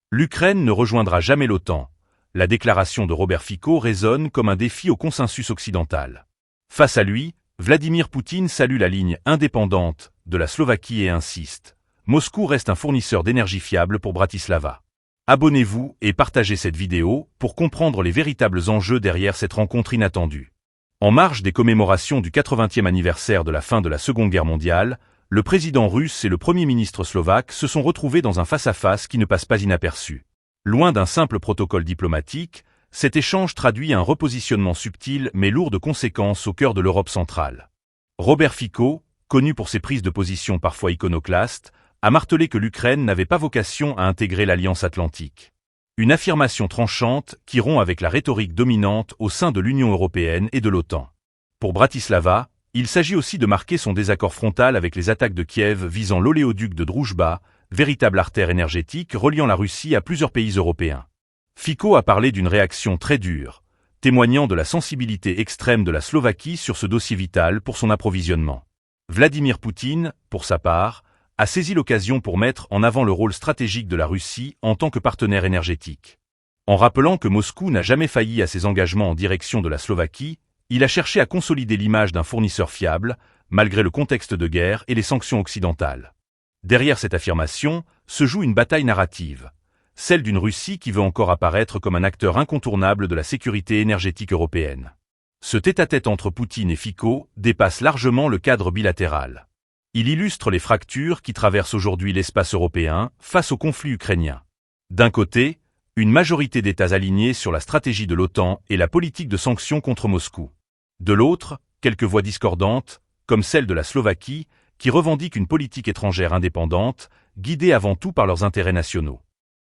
L'Ukraine ne rejoindra jamais l'OTAN. La déclaration de Robert Fico résonne comme un défi au consensus occidental. Face à lui, Vladimir Poutine salue la ligne indépendante de la Slovaquie et insiste. Moscou reste un fournisseur d'énergie fiable pour Bratislava. Abonnez-vous et partagez cette vidéo pour comprendre les véritables enjeux derrière cette rencontre inattendue. En marge des commémorations du 80e anniversaire de la fin de la Seconde Guerre mondiale, le président russe et le premier ministre slovaque se sont retrouvés dans un face-à-face qui ne passe pas inaperçu. Loin d'un simple protocole diplomatique, cet échange traduit un repositionnement subtil mais lourd de conséquences au cœur de l'Europe centrale. Robert Fico, connu pour ses prises de position parfois iconoclastes, a martelé que l'Ukraine n'avait pas vocation à intégrer l'Alliance atlantique. Une affirmation tranchante qui rompt avec la rhétorique dominante au sein de l'Union européenne et de l'OTAN. Pour Bratislava, il s'agit aussi de marquer son désaccord frontal avec les attaques de Kiev visant l'oléoduc de Droujba, véritable artère énergétique reliant la Russie à plusieurs pays européens. Fico a parlé d'une réaction très dure, témoignant de la sensibilité extrême de la Slovaquie sur ce dossier vital pour son approvisionnement. Vladimir Poutine, pour sa part, a saisi l'occasion pour mettre en avant le rôle stratégique de la Russie en tant que partenaire énergétique. En rappelant que Moscou n'a jamais failli à ses engagements en direction de la Slovaquie, il a cherché à consolider l'image d'un fournisseur fiable, malgré le contexte de guerre et les sanctions occidentales. Derrière cette affirmation se joue une bataille narrative, celle d'une Russie qui veut encore apparaître comme un acteur incontournable de la sécurité énergétique européenne. Ce tête-à-tête entre Poutine et Fico dépasse largement le cadre bilatéral. Il illustre les fractures qui traversent aujourd'hui l'espace européen face au conflit ukrainien. D'un côté, une majorité d'États alignés sur la stratégie de l'OTAN et la politique de sanctions contre Moscou. De l'autre, quelques voix discordantes, comme celle de la Slovaquie, qui revendique une politique étrangère indépendante, guidée avant tout par leurs intérêts nationaux.